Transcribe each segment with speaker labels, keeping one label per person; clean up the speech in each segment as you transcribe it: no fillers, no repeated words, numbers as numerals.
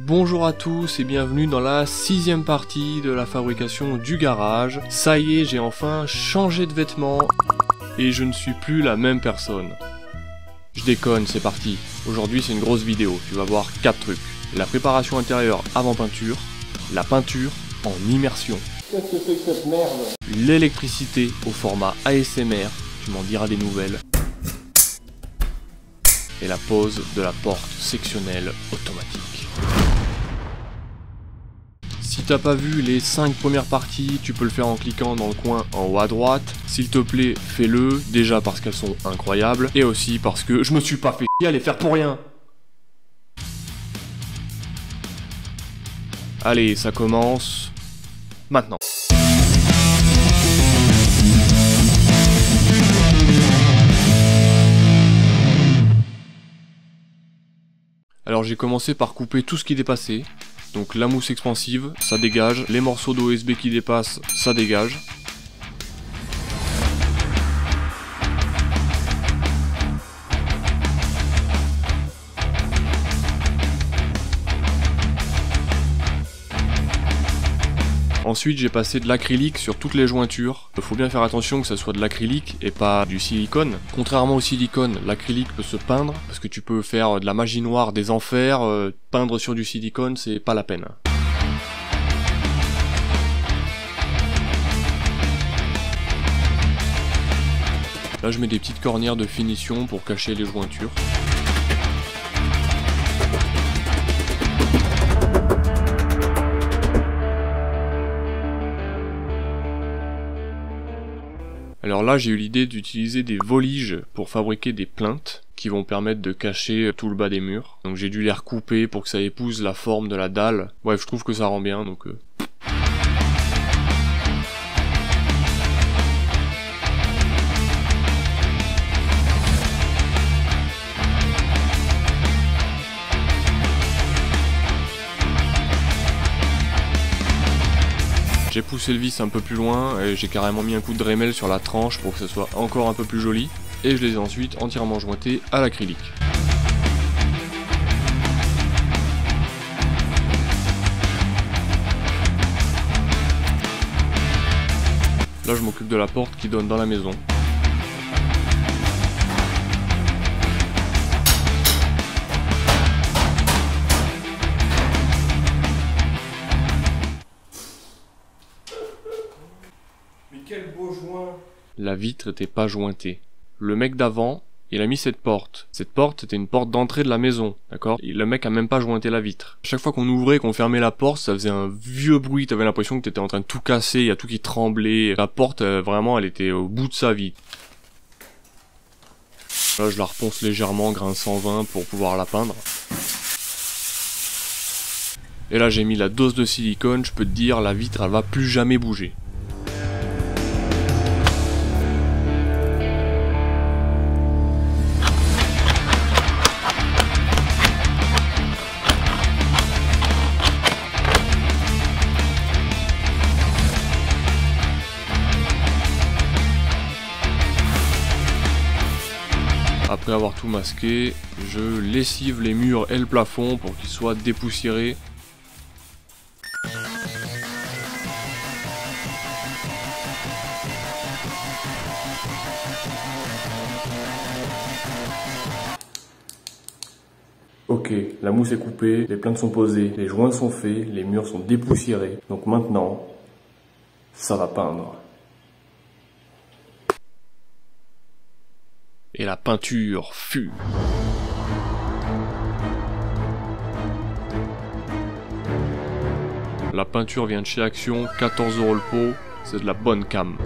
Speaker 1: Bonjour à tous et bienvenue dans la 6ème partie de la fabrication du garage. Ça y est, j'ai enfin changé de vêtements et je ne suis plus la même personne. Je déconne, c'est parti. Aujourd'hui c'est une grosse vidéo, tu vas voir 4 trucs. La préparation intérieure avant peinture, la peinture en immersion.
Speaker 2: Qu'est-ce que c'est que cette merde?
Speaker 1: L'électricité au format ASMR, tu m'en diras des nouvelles. Et la pose de la porte sectionnelle automatique. Si t'as pas vu les 5 premières parties, tu peux le faire en cliquant dans le coin en haut à droite. S'il te plaît, fais-le, déjà parce qu'elles sont incroyables, et aussi parce que je me suis pas fait chier à les faire pour rien. Allez, ça commence maintenant. Alors j'ai commencé par couper tout ce qui dépassait. Donc la mousse expansive, ça dégage. Les morceaux d'OSB qui dépassent, ça dégage. Ensuite j'ai passé de l'acrylique sur toutes les jointures. Il faut bien faire attention que ça soit de l'acrylique et pas du silicone. Contrairement au silicone, l'acrylique peut se peindre, parce que tu peux faire de la magie noire des enfers, peindre sur du silicone c'est pas la peine. Là je mets des petites cornières de finition pour cacher les jointures. Alors là j'ai eu l'idée d'utiliser des voliges pour fabriquer des plinthes qui vont permettre de cacher tout le bas des murs. Donc j'ai dû les recouper pour que ça épouse la forme de la dalle. Bref, je trouve que ça rend bien donc... J'ai poussé le vis un peu plus loin et j'ai carrément mis un coup de Dremel sur la tranche pour que ça soit encore un peu plus joli. Et je les ai ensuite entièrement jointés à l'acrylique. Là je m'occupe de la porte qui donne dans la maison.
Speaker 2: Quel beau joint!
Speaker 1: La vitre était pas jointée. Le mec d'avant, il a mis cette porte. Cette porte, c'était une porte d'entrée de la maison, d'accord? Le mec a même pas jointé la vitre. Chaque fois qu'on ouvrait, qu'on fermait la porte, ça faisait un vieux bruit, t'avais l'impression que t'étais en train de tout casser, il y a tout qui tremblait. La porte, vraiment, elle était au bout de sa vie. Là, je la reponce légèrement, grain 120, pour pouvoir la peindre. Et là, j'ai mis la dose de silicone, je peux te dire, la vitre, elle va plus jamais bouger. Après avoir tout masqué, je lessive les murs et le plafond pour qu'ils soient dépoussiérés. Ok, la mousse est coupée, les plinthes sont posées, les joints sont faits, les murs sont dépoussiérés. Donc maintenant, ça va peindre. Et la peinture fut. La peinture vient de chez Action, 14 € le pot, c'est de la bonne cam.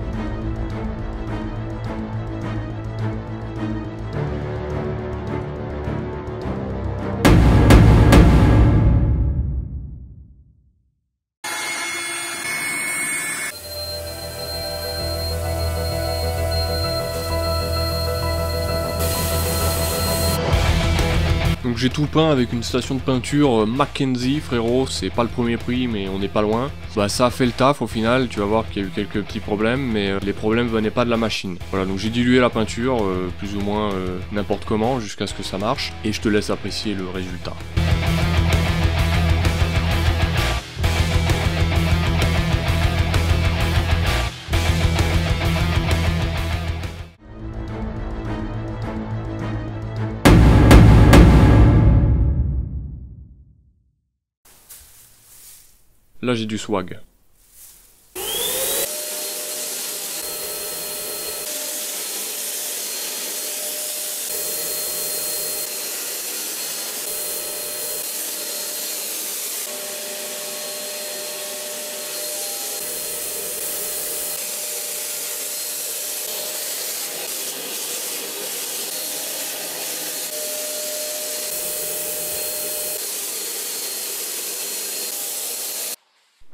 Speaker 1: Donc j'ai tout peint avec une station de peinture Mackenzie, frérot, c'est pas le premier prix mais on n'est pas loin. Bah ça a fait le taf au final, tu vas voir qu'il y a eu quelques petits problèmes mais les problèmes venaient pas de la machine. Voilà, donc j'ai dilué la peinture plus ou moins n'importe comment jusqu'à ce que ça marche et je te laisse apprécier le résultat. Là j'ai du swag.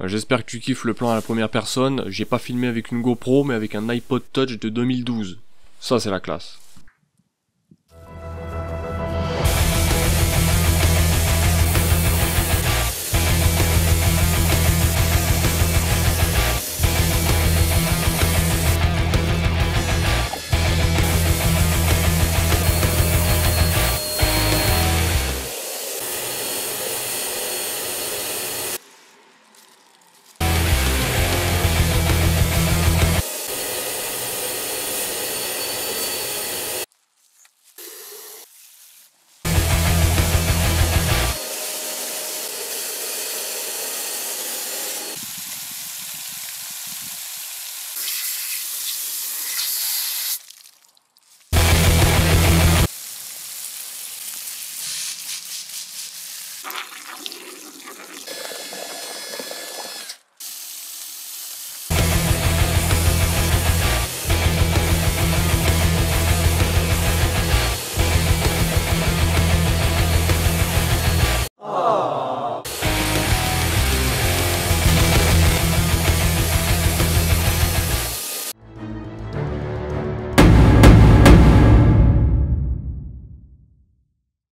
Speaker 1: J'espère que tu kiffes le plan à la première personne. J'ai pas filmé avec une GoPro mais avec un iPod Touch de 2012. Ça c'est la classe.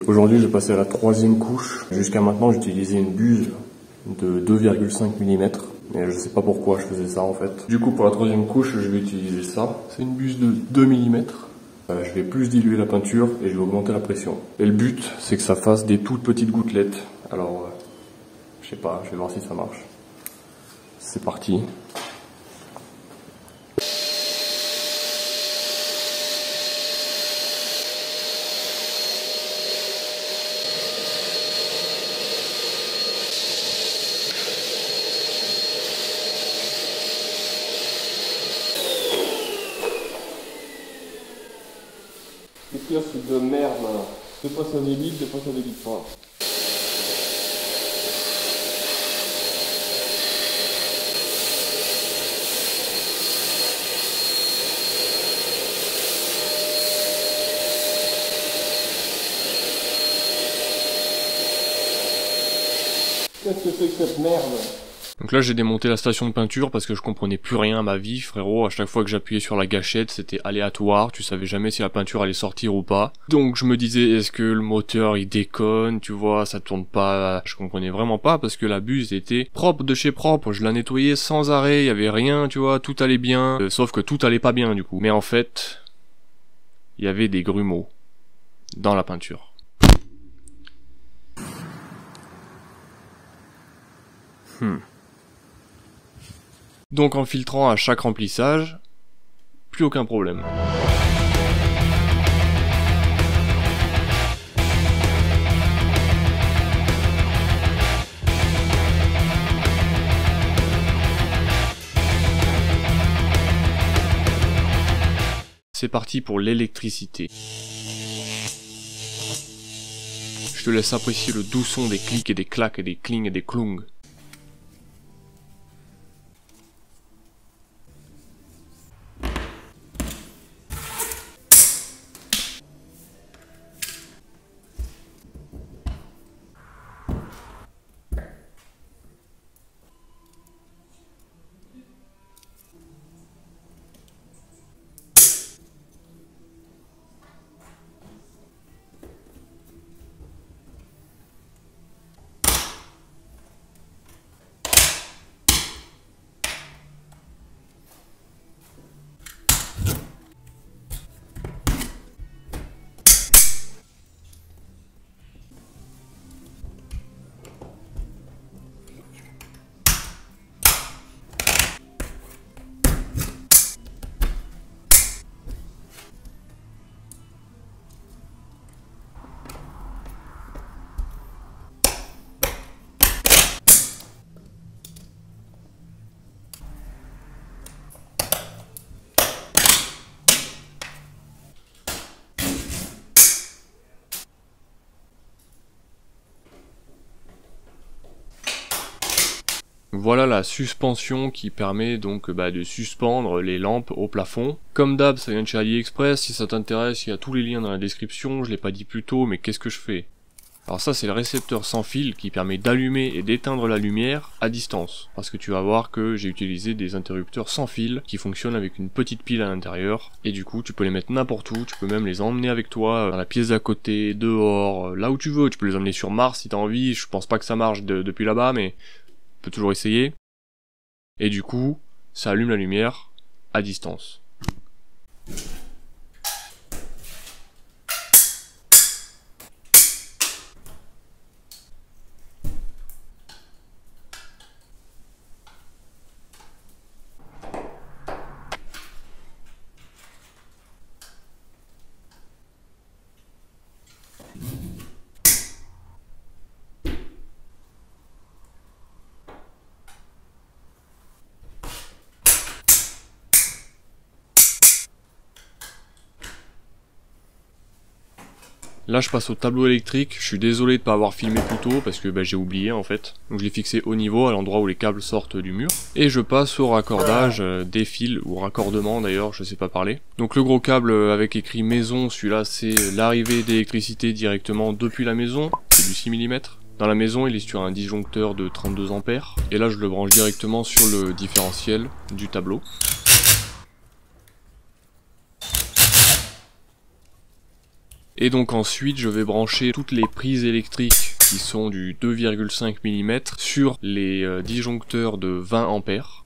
Speaker 1: Aujourd'hui, j'ai passé à la 3e couche. Jusqu'à maintenant, j'utilisais une buse de 2,5 mm. Et je sais pas pourquoi je faisais ça en fait. Du coup, pour la 3e couche, je vais utiliser ça. C'est une buse de 2 mm. Je vais plus diluer la peinture et je vais augmenter la pression. Et le but, c'est que ça fasse des toutes petites gouttelettes. Alors, je sais pas, je vais voir si ça marche. C'est parti.
Speaker 2: Qu'est-ce qu'il y a ce de merde là? Des fois ça débite, des fois ça débite pas. Qu'est-ce que c'est que cette merde?
Speaker 1: Donc là j'ai démonté la station de peinture parce que je comprenais plus rien à ma vie, frérot. À chaque fois que j'appuyais sur la gâchette, c'était aléatoire, tu savais jamais si la peinture allait sortir ou pas. Donc je me disais, est-ce que le moteur il déconne, tu vois, ça tourne pas. Je comprenais vraiment pas parce que la buse était propre de chez propre, je la nettoyais sans arrêt, il y avait rien, tu vois, tout allait bien. Sauf que tout allait pas bien du coup. Mais en fait, il y avait des grumeaux dans la peinture. Donc en filtrant à chaque remplissage, plus aucun problème. C'est parti pour l'électricité. Je te laisse apprécier le doux son des clics et des claques et des clings et des clongs. Voilà la suspension qui permet donc de suspendre les lampes au plafond. Comme d'hab, ça vient de chez AliExpress, si ça t'intéresse, il y a tous les liens dans la description, je l'ai pas dit plus tôt, mais qu'est-ce que je fais? Alors ça c'est le récepteur sans fil qui permet d'allumer et d'éteindre la lumière à distance. Parce que tu vas voir que j'ai utilisé des interrupteurs sans fil qui fonctionnent avec une petite pile à l'intérieur. Et du coup tu peux les mettre n'importe où, tu peux même les emmener avec toi dans la pièce d'à côté, dehors, là où tu veux. Tu peux les emmener sur Mars si t'as envie, je pense pas que ça marche depuis là-bas mais... peut toujours essayer. Et du coup, ça allume la lumière à distance. Là je passe au tableau électrique, je suis désolé de pas avoir filmé plus tôt parce que j'ai oublié en fait. Donc je l'ai fixé au niveau, à l'endroit où les câbles sortent du mur. Et je passe au raccordage des fils, ou raccordement d'ailleurs, je sais pas parler. Donc le gros câble avec écrit maison, celui-là c'est l'arrivée d'électricité directement depuis la maison, c'est du 6 mm. Dans la maison il est sur un disjoncteur de 32 ampères. Et là je le branche directement sur le différentiel du tableau. Et donc ensuite je vais brancher toutes les prises électriques qui sont du 2,5 mm sur les disjoncteurs de 20 ampères.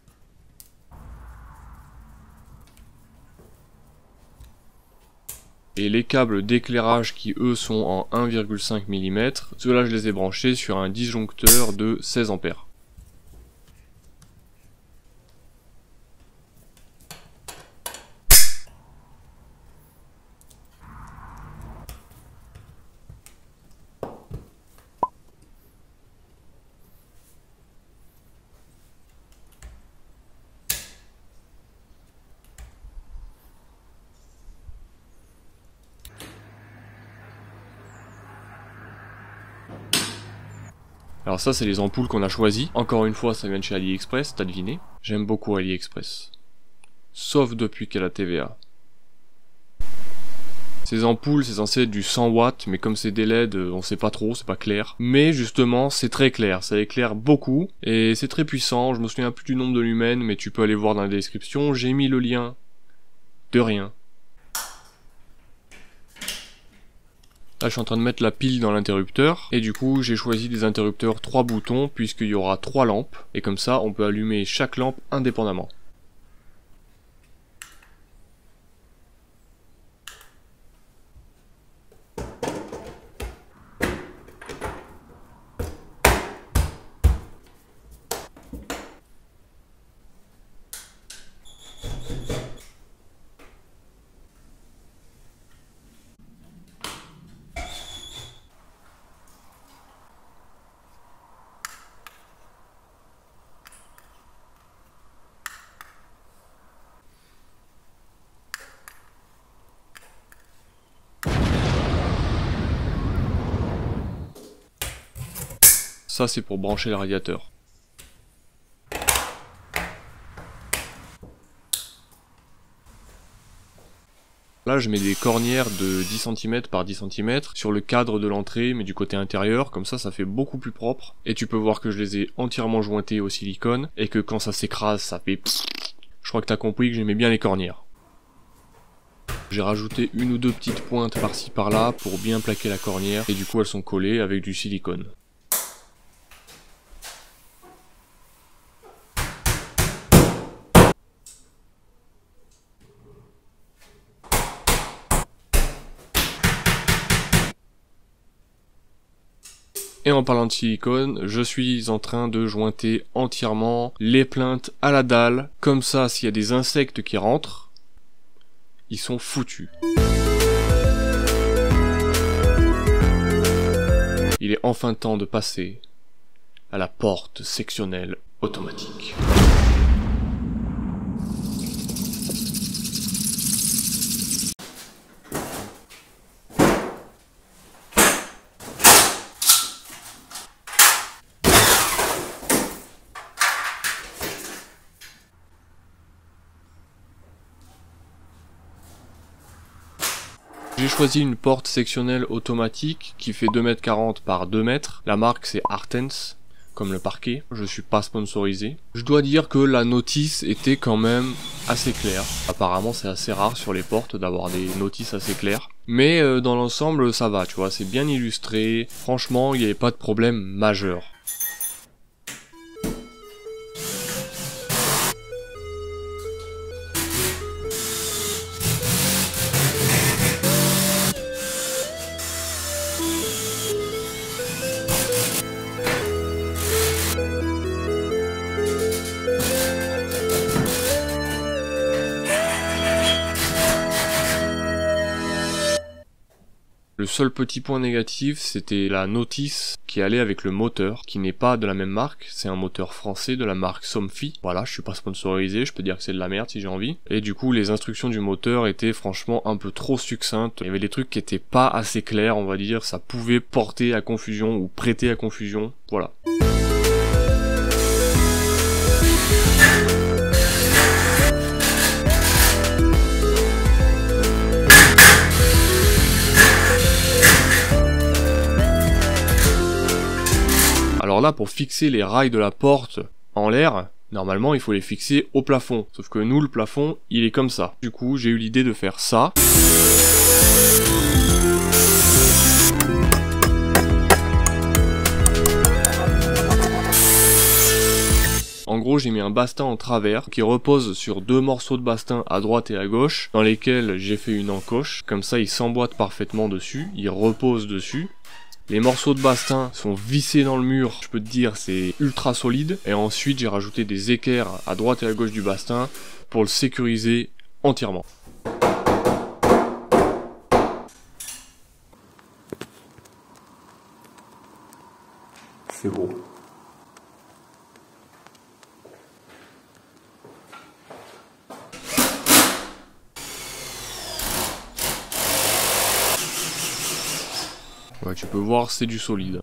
Speaker 1: Et les câbles d'éclairage qui eux sont en 1,5 mm, ceux-là je les ai branchés sur un disjoncteur de 16 ampères. Alors ça c'est les ampoules qu'on a choisies. Encore une fois ça vient de chez AliExpress, t'as deviné. J'aime beaucoup AliExpress. Sauf depuis qu'il y a la TVA. Ces ampoules c'est censé être du 100 watts, mais comme c'est des LED, on sait pas trop, c'est pas clair. Mais justement c'est très clair, ça éclaire beaucoup, et c'est très puissant, je me souviens plus du nombre de lumens, mais tu peux aller voir dans la description, j'ai mis le lien. De rien. Là je suis en train de mettre la pile dans l'interrupteur, et du coup j'ai choisi des interrupteurs 3 boutons, puisqu'il y aura 3 lampes, et comme ça on peut allumer chaque lampe indépendamment. Ça c'est pour brancher le radiateur. Là je mets des cornières de 10 cm par 10 cm sur le cadre de l'entrée mais du côté intérieur, comme ça fait beaucoup plus propre. Et tu peux voir que je les ai entièrement jointés au silicone et que quand ça s'écrase ça fait pfff. Je crois que t'as compris que j'aimais bien les cornières. J'ai rajouté une ou deux petites pointes par-ci par-là pour bien plaquer la cornière et du coup elles sont collées avec du silicone. Et en parlant de silicone, je suis en train de jointer entièrement les plinthes à la dalle. Comme ça, s'il y a des insectes qui rentrent, ils sont foutus. Il est enfin temps de passer à la porte sectionnelle automatique. J'ai choisi une porte sectionnelle automatique qui fait 2,40 m par 2 m. La marque c'est Artens, comme le parquet. Je suis pas sponsorisé. Je dois dire que la notice était quand même assez claire. Apparemment c'est assez rare sur les portes d'avoir des notices assez claires. Mais dans l'ensemble ça va, tu vois, c'est bien illustré. Franchement, il n'y avait pas de problème majeur. Le seul petit point négatif, c'était la notice qui allait avec le moteur, qui n'est pas de la même marque, c'est un moteur français de la marque Somfy. Voilà, je suis pas sponsorisé, je peux dire que c'est de la merde si j'ai envie. Et du coup, les instructions du moteur étaient franchement un peu trop succinctes. Il y avait des trucs qui étaient pas assez clairs, on va dire, ça pouvait porter à confusion ou prêter à confusion, voilà. Alors là, pour fixer les rails de la porte en l'air, normalement il faut les fixer au plafond. Sauf que nous, le plafond, il est comme ça. Du coup, j'ai eu l'idée de faire ça. En gros, j'ai mis un bastin en travers qui repose sur 2 morceaux de bastin à droite et à gauche, dans lesquels j'ai fait une encoche. Comme ça, il s'emboîte parfaitement dessus, il repose dessus. Les morceaux de bastin sont vissés dans le mur, je peux te dire c'est ultra solide. Et ensuite j'ai rajouté des équerres à droite et à gauche du bastin pour le sécuriser entièrement.
Speaker 2: C'est beau.
Speaker 1: Ouais, tu peux voir, c'est du solide.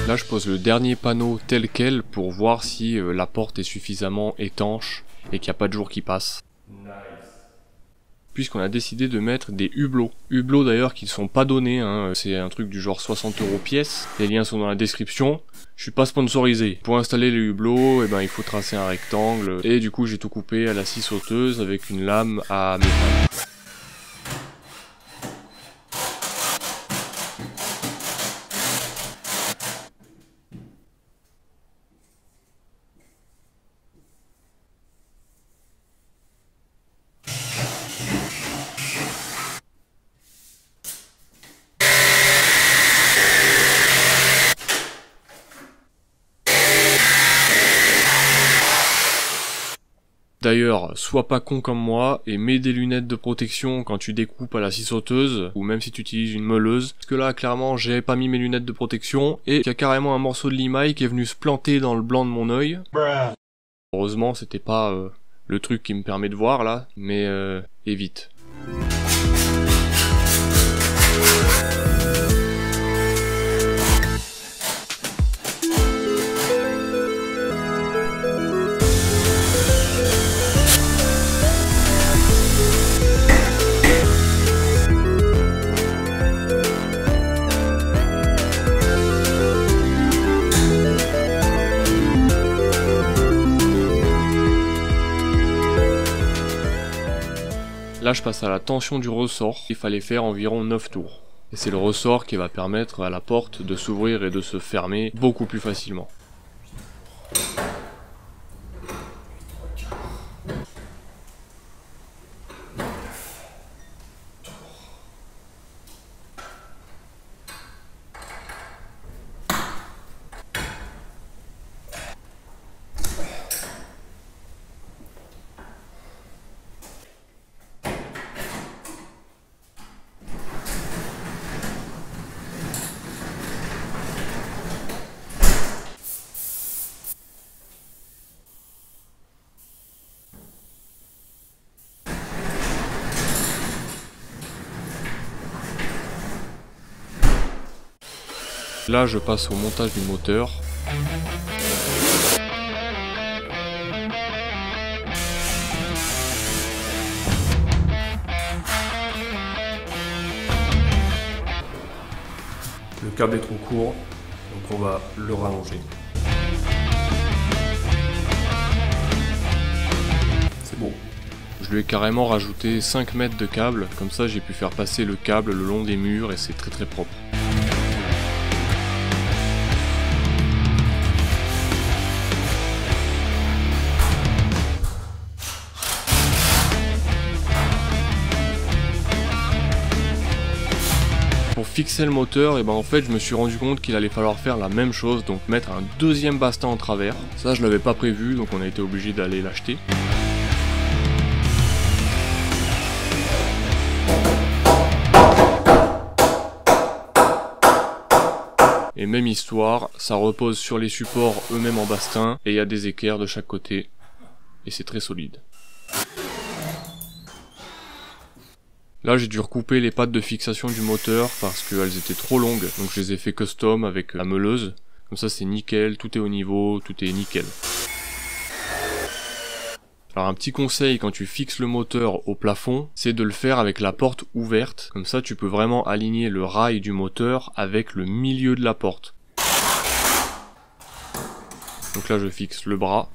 Speaker 1: Là je pose le dernier panneau tel quel pour voir si la porte est suffisamment étanche et qu'il n'y a pas de jour qui passe. Puisqu'on a décidé de mettre des hublots. Hublots d'ailleurs qui ne sont pas donnés, hein. C'est un truc du genre 60 € pièce. Les liens sont dans la description. Je suis pas sponsorisé. Pour installer les hublots, il faut tracer un rectangle. Et du coup j'ai tout coupé à la scie sauteuse avec une lame à métal. D'ailleurs, sois pas con comme moi et mets des lunettes de protection quand tu découpes à la scie sauteuse ou même si tu utilises une meuleuse. Parce que là, clairement, j'ai pas mis mes lunettes de protection et il y a carrément un morceau de limaille qui est venu se planter dans le blanc de mon œil. Heureusement, c'était pas le truc qui me permet de voir là, mais évite. Là je passe à la tension du ressort, il fallait faire environ 9 tours. Et c'est le ressort qui va permettre à la porte de s'ouvrir et de se fermer beaucoup plus facilement. Là je passe au montage du moteur. Le câble est trop court, donc on va le rallonger. C'est bon. Je lui ai carrément rajouté 5 mètres de câble, comme ça j'ai pu faire passer le câble le long des murs et c'est très propre. Pour fixer le moteur, et ben en fait je me suis rendu compte qu'il allait falloir faire la même chose, donc mettre un deuxième bastin en travers. Ça je l'avais pas prévu, donc on a été obligé d'aller l'acheter. Et même histoire, ça repose sur les supports eux-mêmes en bastin, et il y a des équerres de chaque côté, et c'est très solide. Là j'ai dû recouper les pattes de fixation du moteur parce qu'elles étaient trop longues, donc je les ai fait custom avec la meuleuse. Comme ça c'est nickel, tout est au niveau, tout est nickel. Alors un petit conseil quand tu fixes le moteur au plafond, c'est de le faire avec la porte ouverte. Comme ça tu peux vraiment aligner le rail du moteur avec le milieu de la porte. Donc là je fixe le bras.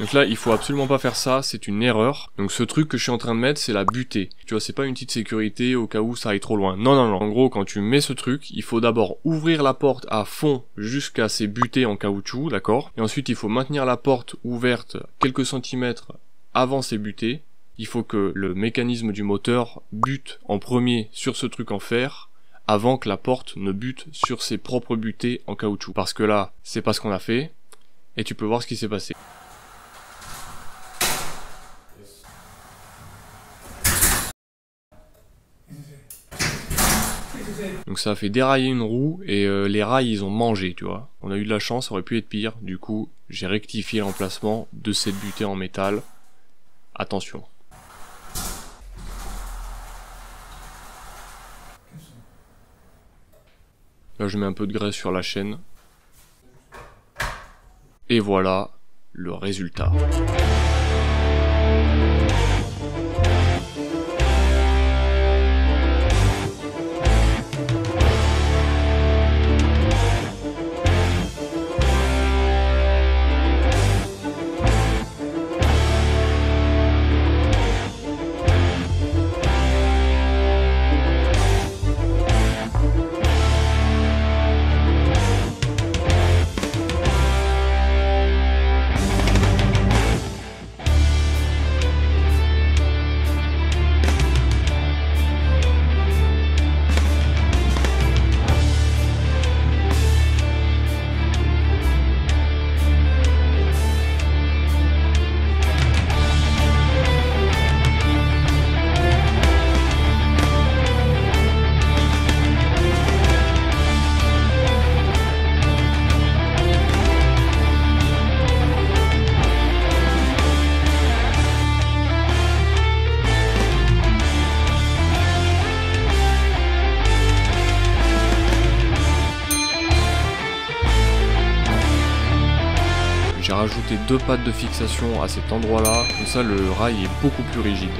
Speaker 1: Donc là, il faut absolument pas faire ça, c'est une erreur. Donc ce truc que je suis en train de mettre, c'est la butée. Tu vois, c'est pas une petite sécurité au cas où ça aille trop loin. Non. En gros, quand tu mets ce truc, il faut d'abord ouvrir la porte à fond jusqu'à ces butées en caoutchouc, d'accord? Et ensuite, il faut maintenir la porte ouverte quelques centimètres avant ces butées. Il faut que le mécanisme du moteur bute en premier sur ce truc en fer avant que la porte ne bute sur ses propres butées en caoutchouc. Parce que là, c'est pas ce qu'on a fait. Et tu peux voir ce qui s'est passé. Donc ça a fait dérailler une roue et les rails ils ont mangé, tu vois. On a eu de la chance, ça aurait pu être pire. Du coup, j'ai rectifié l'emplacement de cette butée en métal. Attention. Là je mets un peu de graisse sur la chaîne. Et voilà le résultat. J'ai rajouté 2 pattes de fixation à cet endroit-là, comme ça le rail est beaucoup plus rigide.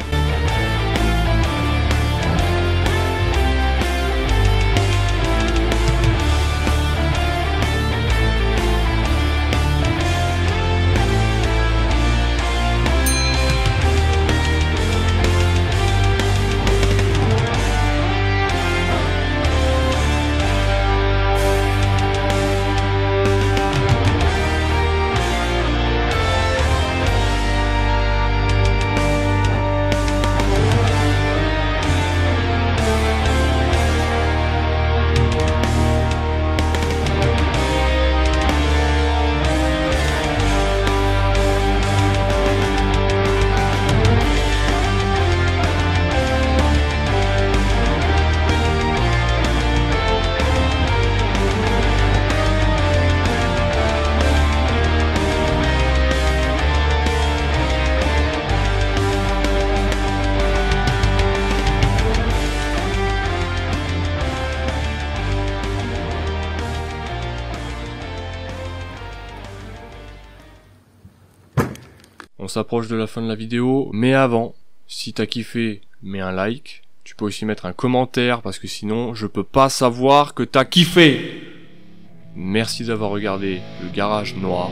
Speaker 1: On s'approche de la fin de la vidéo, mais avant, si t'as kiffé, mets un like. Tu peux aussi mettre un commentaire parce que sinon je peux pas savoir que t'as kiffé. Merci d'avoir regardé le Garage Noir.